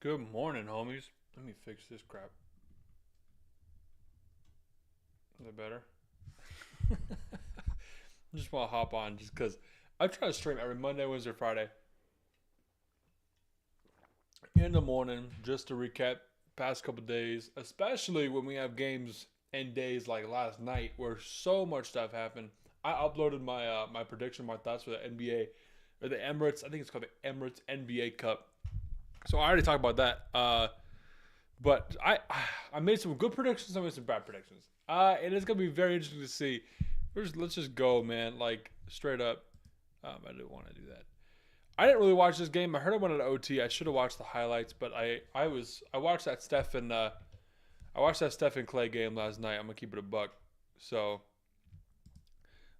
Good morning, homies. Let me fix this crap. Is that better? I just want to hop on just because I try to stream every Monday, Wednesday, Friday in the morning just to recap past couple days, especially when we have games and days like last night where so much stuff happened. I uploaded my prediction, my thoughts for the NBA or the Emirates. I think it's called the Emirates NBA Cup. So I already talked about that. But I made some good predictions. I made some bad predictions. And it's gonna be very interesting to see. Let's just go, man. Like straight up. I didn't want to do that. I didn't really watch this game. I heard it went at OT. I should have watched the highlights, but I watched that Steph and Clay game last night. I'm gonna keep it a buck. So,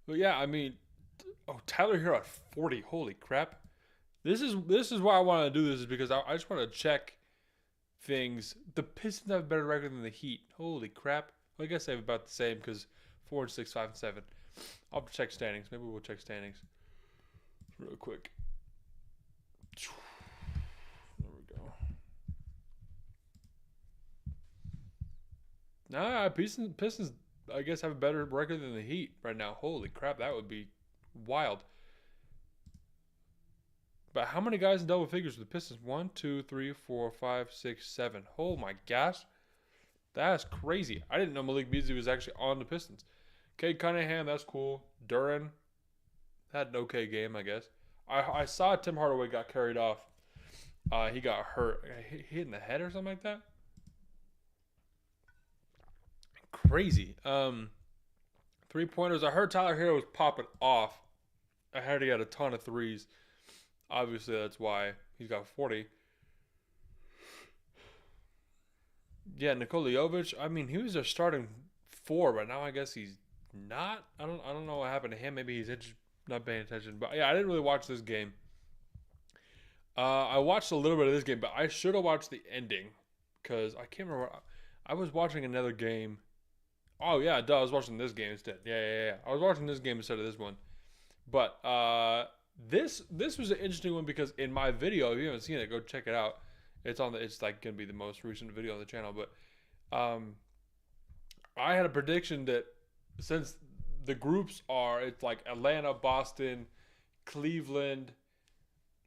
but yeah, I mean, Tyler Hero at 40. Holy crap! This is why I want to do this is because I just want to check things. The Pistons have a better record than the Heat. Holy crap! Well, I guess they have about the same because 4 and 6, 5 and 7. I'll check standings. Maybe we'll check standings real quick. There we go. Nah, Pistons, I guess, have a better record than the Heat right now. Holy crap, that would be wild. But how many guys in double figures for the Pistons? 1, 2, 3, 4, 5, 6, 7. Oh my gosh. That's crazy. I didn't know Malik Beasley was actually on the Pistons. Cade Cunningham, that's cool. Duran had an okay game, I guess. I saw Tim Hardaway got carried off. He got hurt. He hit in the head or something like that. Crazy. 3 pointers. I heard Tyler Hero was popping off. I heard he had a ton of threes. Obviously, that's why he's got 40. Yeah, Nikola Jovic. I mean, he was a starting four, but now I guess he's not. I don't know what happened to him. Maybe he's not paying attention. But yeah, I didn't really watch this game. I watched a little bit of this game, but I should have watched the ending because I can't remember. I was watching another game. Oh yeah, duh, I was watching this game instead. Yeah. I was watching this game instead of this one. But this was an interesting one because in my video, if you haven't seen it, go check it out. It's like gonna be the most recent video on the channel. But I had a prediction that since the groups are it's like Atlanta, Boston, Cleveland,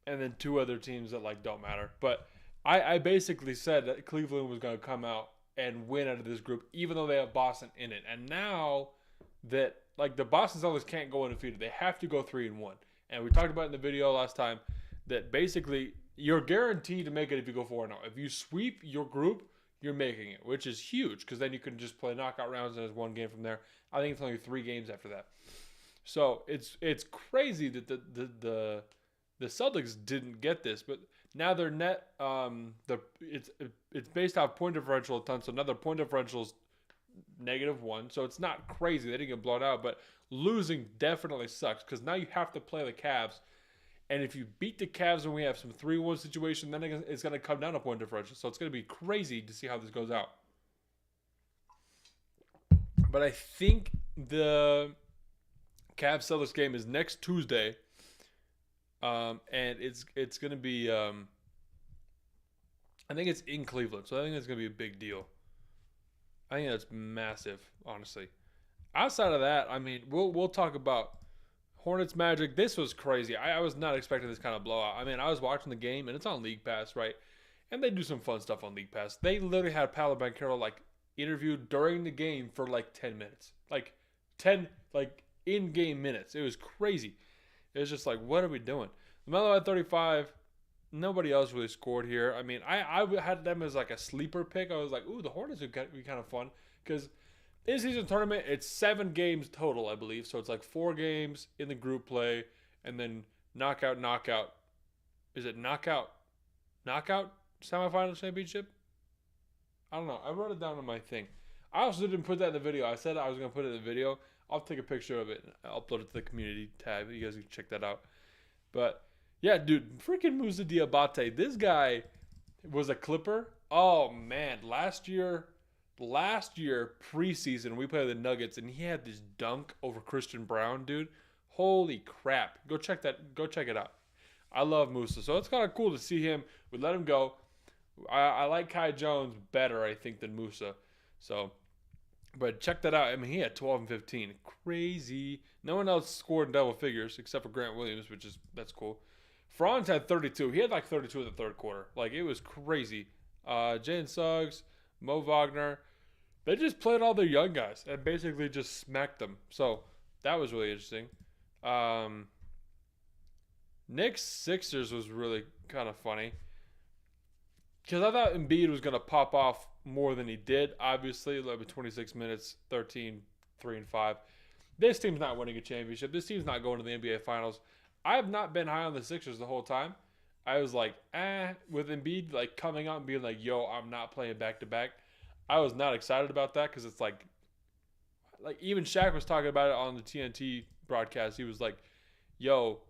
and then two other teams that like don't matter. But I basically said that Cleveland was gonna come out and win out of this group, even though they have Boston in it. And now that like the Boston Celtics can't go undefeated, they have to go 3-1. And we talked about in the video last time that basically you're guaranteed to make it if you go 4-0. If you sweep your group, you're making it, which is huge because then you can just play knockout rounds and there's one game from there. I think it's only 3 games after that. So it's crazy that the Celtics didn't get this, but now their net it's based off point differential a ton. So now their point differential is -1, so it's not crazy. They didn't get blown out, but losing definitely sucks because now you have to play the Cavs. And if you beat the Cavs and we have some 3-1 situation, then it's going to come down to point differential. So it's going to be crazy to see how this goes out. But I think the Cavs Celtics game is next Tuesday, and it's going to be. I think it's in Cleveland, so I think it's going to be a big deal. I think that's massive, honestly. Outside of that, I mean, we'll talk about Hornets Magic. This was crazy. I was not expecting this kind of blowout. I mean, I was watching the game, and it's on League Pass, right? And they do some fun stuff on League Pass. They literally had Paolo Banchero like interviewed during the game for like 10 minutes, like 10 like in-game minutes. It was crazy. It was just like, what are we doing? LaMelo at 35. Nobody else really scored here. I mean, I had them as like a sleeper pick. I was like, ooh, the Hornets would be kind of fun because in season tournament, it's 7 games total, I believe. So it's like 4 games in the group play, and then knockout. Is it knockout semifinal championship? I don't know. I wrote it down on my thing. I also didn't put that in the video. I said I was gonna put it in the video. I'll take a picture of it and upload it to the community tab. You guys can check that out. But yeah, dude, freaking Musa Diabate. This guy was a Clipper. Oh man, last year preseason we played the Nuggets and he had this dunk over Christian Brown, dude. Holy crap. Go check it out. I love Musa. So it's kind of cool to see him. We let him go. I like Kai Jones better, I think, than Musa. So, but check that out. I mean, he had 12 and 15. Crazy. No one else scored in double figures except for Grant Williams, that's cool. Franz had 32. He had like 32 in the third quarter. Like, it was crazy. Jalen Suggs, Mo Wagner, they just played all their young guys and basically just smacked them. So that was really interesting. Knicks Sixers was really kind of funny because I thought Embiid was going to pop off more than he did. Obviously, 26 minutes, 13, 3 and 5. This team's not winning a championship. This team's not going to the NBA Finals. I have not been high on the Sixers the whole time. I was like, with Embiid like coming out and being like, yo, I'm not playing back to back. I was not excited about that because it's like even Shaq was talking about it on the TNT broadcast. He was like, yo,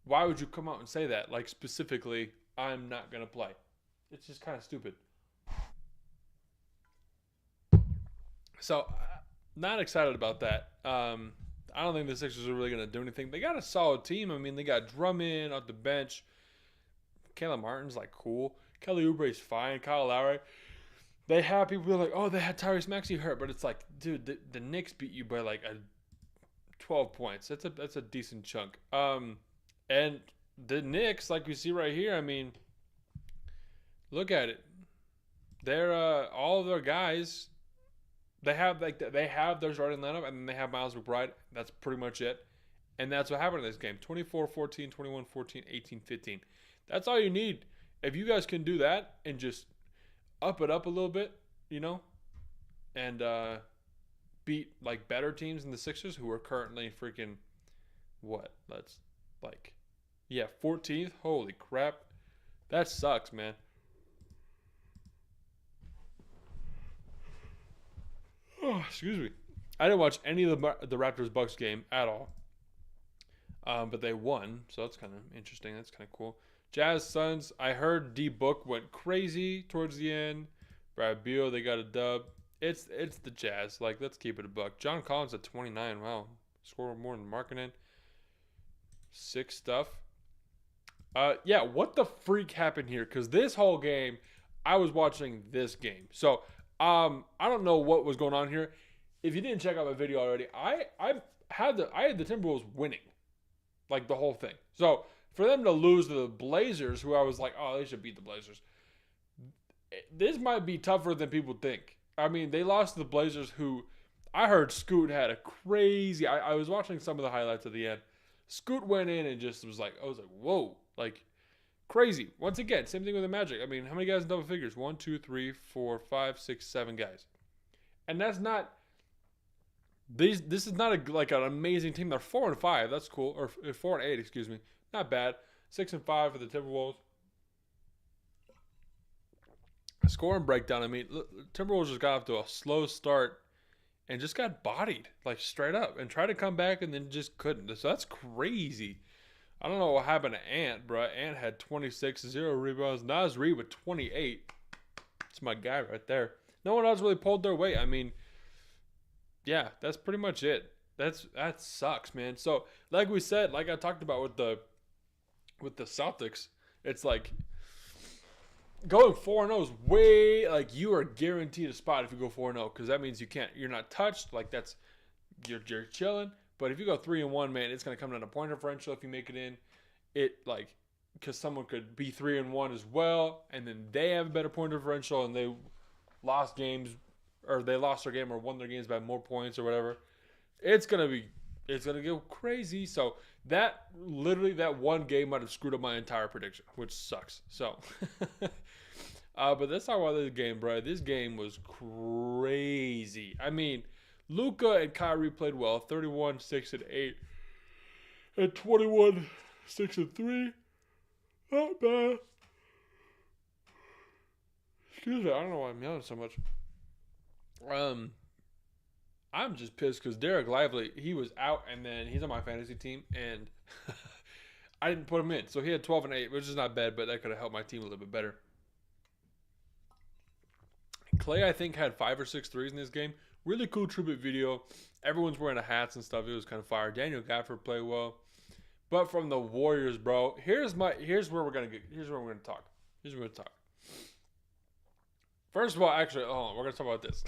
why would you come out and say that? Like, specifically, I'm not going to play. It's just kind of stupid. So, not excited about that. I don't think the Sixers are really going to do anything. They got a solid team. I mean, they got Drummond off the bench. Caleb Martin's, like, cool. Kelly Oubre's fine. Kyle Lowry. They have people be like, oh, they had Tyrese Maxey hurt. But it's like, dude, the Knicks beat you by, like, 12 points. That's a decent chunk. And the Knicks, like we see right here, I mean, look at it. They're all of their guys. They have their starting lineup, and then they have Miles McBride. That's pretty much it. And that's what happened in this game. 24-14, 21-14, 18-15. That's all you need. If you guys can do that and just up it up a little bit, and beat like better teams than the Sixers, who are currently freaking 14th. Holy crap, that sucks, man. Oh, excuse me. I didn't watch any of the Raptors Bucks game at all, but they won, so that's kind of interesting. That's kind of cool. Jazz Suns. I heard D Book went crazy towards the end. Brad Beal, they got a dub. It's the Jazz. Like, let's keep it a buck. John Collins at 29. Wow, scored more than Markkanen. Sick stuff. Yeah, what the freak happened here? Because this whole game, I was watching this game. So, I don't know what was going on here. If you didn't check out my video already, I had the Timberwolves winning, like the whole thing. So for them to lose to the Blazers, who I was like, oh, they should beat the Blazers. This might be tougher than people think. I mean, they lost to the Blazers, who I heard Scoot had a crazy. I was watching some of the highlights at the end. Scoot went in and just was like, I was like, whoa, like crazy. Once again, same thing with the Magic. I mean, how many guys in double figures? 1, 2, 3, 4, 5, 6, 7 guys. And that's not. This is not an amazing team. They're 4-5. That's cool. Or 4-8, excuse me. Not bad. 6-5 for the Timberwolves. Scoring breakdown. I mean, Timberwolves just got off to a slow start and just got bodied, like straight up, and tried to come back and then just couldn't. So that's crazy. I don't know what happened to Ant, bro. Ant had 26, 0 rebounds. Naz Reid with 28. It's my guy right there. No one else really pulled their weight. I mean, yeah, that's pretty much it. That sucks, man. So, like we said, like I talked about with the Celtics, it's like going 4-0 is way, like, you are guaranteed a spot if you go 4-0, because that means you're not touched. Like, that's you're chilling. But if you go 3-1, man, it's gonna come down to point differential if you make it in. Because someone could be 3-1 as well, and then they have a better point differential, and they lost games, or they lost their game or won their games by more points or whatever. It's gonna go crazy. So that one game might have screwed up my entire prediction, which sucks. So, but let's talk about this game, bro. This game was crazy. I mean, Luka and Kyrie played well. 31, 6, and 8, and 21, 6, and 3. Not bad. Excuse me. I don't know why I'm yelling so much. I'm just pissed because Derek Lively, he was out, and then he's on my fantasy team, and I didn't put him in. So he had 12 and 8, which is not bad, but that could have helped my team a little bit better. Clay, I think, had 5 or 6 threes in this game. Really cool tribute video. Everyone's wearing hats and stuff. It was kind of fire. Daniel Gafford played well. But from the Warriors, bro, here's where we're gonna get. Here's where we're gonna talk. Here's where we're gonna talk. First of all, actually, hold on, we're gonna talk about this.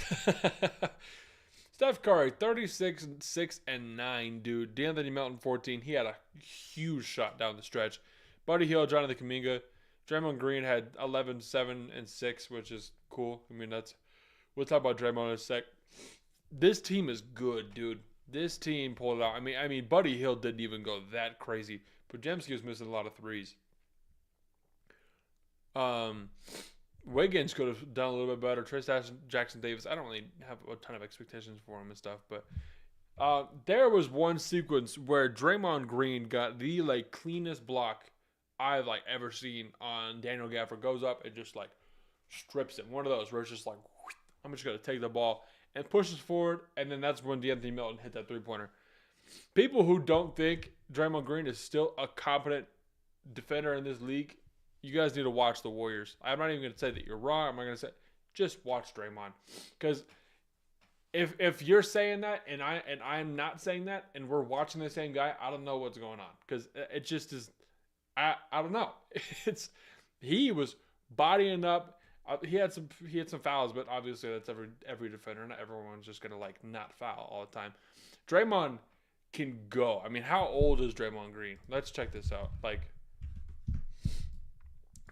Steph Curry, 36, 6, and 9, dude. D'Anthony Melton, 14. He had a huge shot down the stretch. Buddy Hield, Jonathan Kuminga. Draymond Green had 11, 7, and 6, which is cool. I mean, we'll talk about Draymond in a sec. This team is good, dude. This team pulled it out. I mean, Buddy Hield didn't even go that crazy. Podziemski was missing a lot of threes. Wiggins could have done a little bit better. Trayce Jackson Davis, I don't really have a ton of expectations for him and stuff, but there was one sequence where Draymond Green got the cleanest block I've ever seen on Daniel Gafford. Goes up and just strips it. One of those where it's just I'm just gonna take the ball and pushes forward, and then that's when D'Anthony Melton hit that 3-pointer. People who don't think Draymond Green is still a competent defender in this league, you guys need to watch the Warriors. I'm not even going to say that you're wrong. I'm not going to say just watch Draymond, because if you're saying that and I'm not saying that and we're watching the same guy, I don't know what's going on, because it just is. I don't know. He was bodying up. He had some fouls, but obviously that's every defender. Not everyone's just gonna not foul all the time. Draymond can go. I mean, how old is Draymond Green? Let's check this out.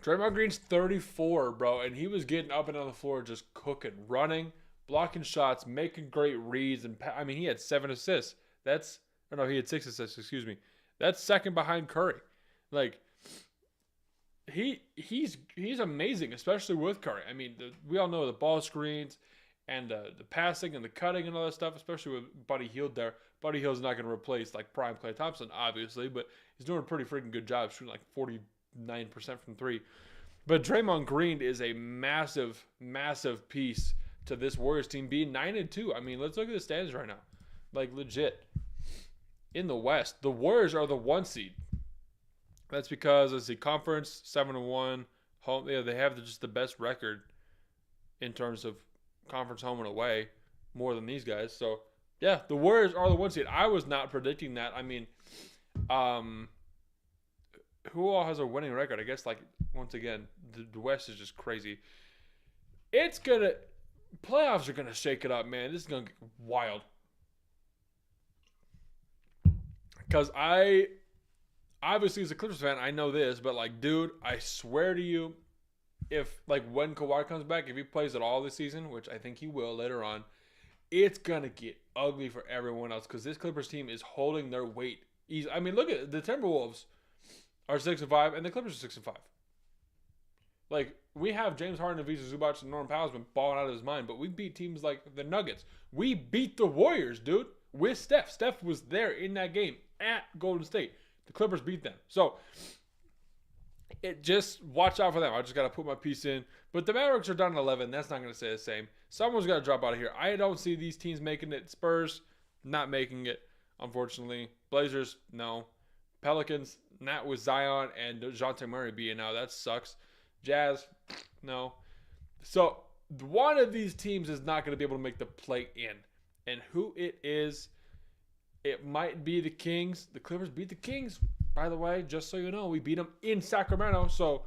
Draymond Green's 34, bro, and he was getting up and down the floor just cooking, running, blocking shots, making great reads, and he had 7 assists. He had 6 assists. Excuse me. That's second behind Curry. He's amazing, especially with Curry. I mean, we all know the ball screens and the passing and the cutting and all that stuff, especially with Buddy Hield there. Buddy Hield's not going to replace prime Klay Thompson, obviously, but he's doing a pretty freaking good job shooting 49% from 3. But Draymond Green is a massive, massive piece to this Warriors team being 9-2. I mean, let's look at the standings right now. Legit. In the West, the Warriors are the 1 seed. That's because it's the conference 7-1 home. Yeah, they have just the best record in terms of conference home and away, more than these guys. So yeah, the Warriors are the 1 seed. I was not predicting that. I mean, who all has a winning record? I guess once again, the West is just crazy. Playoffs are gonna shake it up, man. This is gonna get wild. Because obviously, as a Clippers fan, I know this, but dude, I swear to you, if when Kawhi comes back, if he plays at all this season, which I think he will later on, it's gonna get ugly for everyone else, because this Clippers team is holding their weight. I mean, look at the Timberwolves are 6-5, and the Clippers are 6-5. We have James Harden, Ivica Zubac, and Norman Powell's been balling out of his mind, but we beat teams like the Nuggets. We beat the Warriors, dude, with Steph. Steph was there in that game at Golden State. The Clippers beat them. So, just watch out for them. I just got to put my piece in. But the Mavericks are down 11. That's not going to say the same. Someone's got to drop out of here. I don't see these teams making it. Spurs, not making it, unfortunately. Blazers, no. Pelicans, not with Zion and DeJounte Murray being out. That sucks. Jazz, no. So, one of these teams is not going to be able to make the play-in. And who it is, it might be the Kings. The Clippers beat the Kings, by the way, just so you know. We beat them in Sacramento. So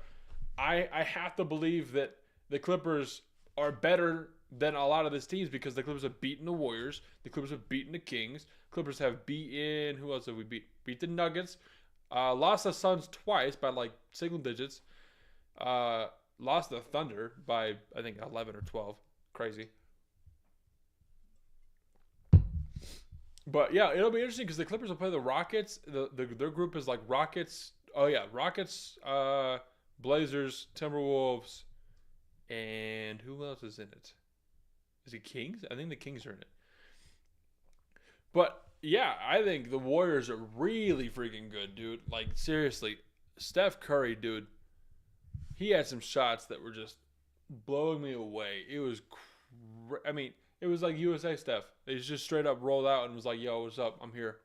I have to believe that the Clippers are better than a lot of these teams, because the Clippers have beaten the Warriors. The Clippers have beaten the Kings. Clippers have beaten, who else have we beat? Beat the Nuggets. Lost the Suns twice by single digits. Lost the Thunder by, I think, 11 or 12. Crazy. But yeah, it'll be interesting because the Clippers will play the Rockets. Their group is Rockets. Oh yeah, Rockets, Blazers, Timberwolves, and who else is in it? Is it Kings? I think the Kings are in it. But yeah, I think the Warriors are really freaking good, dude. Seriously, Steph Curry, dude. He had some shots that were just blowing me away. It was, it was like USA Steph. They just straight up rolled out and was like, yo, what's up? I'm here.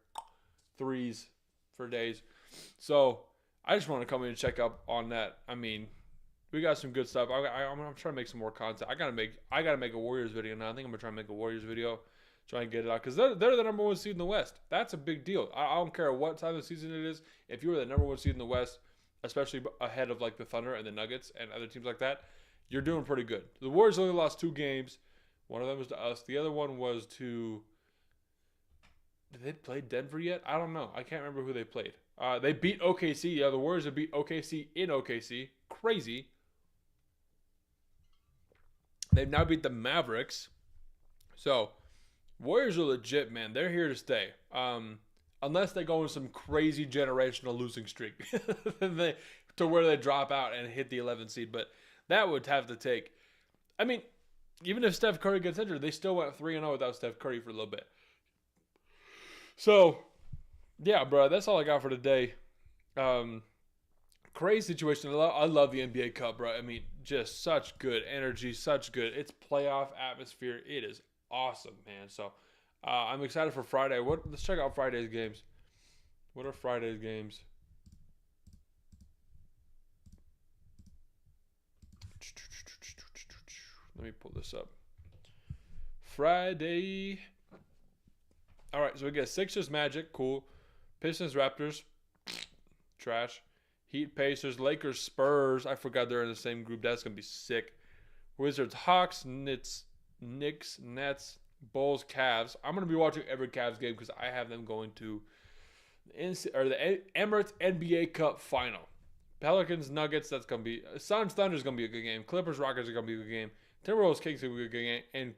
Threes for days. So I just want to come in and check up on that. I mean, we got some good stuff. I'm trying to make some more content. I gotta make a Warriors video now. I think I'm gonna try to make a Warriors video. try and get it out because they're the number one seed in the West. That's a big deal. I don't care what time of the season it is. If you were the number one seed in the West, especially ahead of like the Thunder and the Nuggets and other teams like that, you're doing pretty good. The Warriors only lost 2 games. One of them was to us. The other one was to. Did they play Denver yet? I don't know. I can't remember who they played. They beat OKC. Yeah, the Warriors have beat OKC in OKC. Crazy. They've now beat the Mavericks. So, Warriors are legit, man. They're here to stay. Unless they go on some crazy generational losing streak to where they drop out and hit the 11th seed. But that would have to take. I mean, even if Steph Curry gets injured, they still went 3-0 without Steph Curry for a little bit. So, yeah, bro, that's all I got for today. Crazy situation. I love the NBA Cup, bro. I mean, just such good energy, such good. It's playoff atmosphere. It is awesome, man. So, I'm excited for Friday. Let's check out Friday's games. What are Friday's games? Let me pull this up. Friday. All right, so we get Sixers Magic, cool. Pistons Raptors, trash. Heat Pacers, Lakers Spurs. I forgot they're in the same group. That's gonna be sick. Wizards Hawks, Knicks Nets, Bulls Cavs. I'm gonna be watching every Cavs game because I have them going to the Emirates NBA Cup final. Pelicans Nuggets. That's gonna be Suns Thunder is gonna be a good game. Clippers Rockets are gonna be a good game. Timberwolves Kings is going to be a good game. And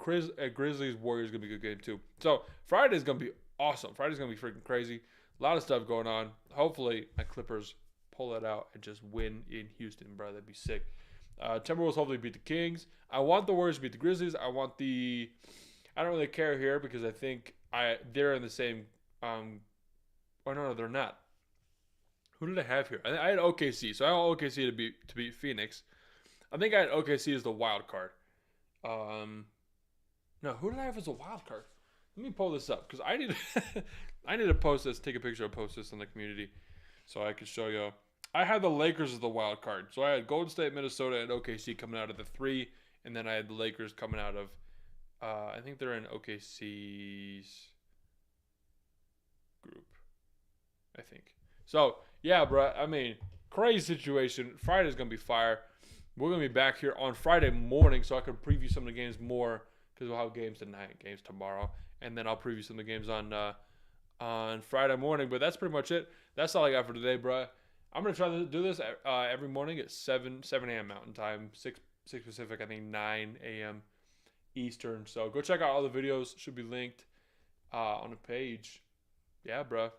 Grizzlies Warriors is going to be a good game too. So Friday's going to be awesome. Friday's going to be freaking crazy. A lot of stuff going on. Hopefully my Clippers pull it out and just win in Houston, bro. That'd be sick. Timberwolves hopefully beat the Kings. I want the Warriors to beat the Grizzlies. I don't really care here because I think they're in the same. No, they're not. Who did I have here? I had OKC. So I want OKC to beat Phoenix. I think I had OKC as the wild card. No, who did I have as a wild card? Let me pull this up because I need to post this, take a picture and post this in the community so I can show you. I had the Lakers as the wild card. So I had Golden State, Minnesota, and OKC coming out of the 3, and then I had the Lakers coming out of I think they're in OKC's group. I think. So, yeah, bro. I mean, crazy situation. Friday's going to be fire. We're going to be back here on Friday morning so I can preview some of the games more because we'll have games tonight, games tomorrow. And then I'll preview some of the games on Friday morning. But that's pretty much it. That's all I got for today, bro. I'm going to try to do this every morning at 7 a.m. Mountain Time, 6 Pacific, I think 9 a.m. Eastern. So go check out all the videos. Should be linked on the page. Yeah, bro.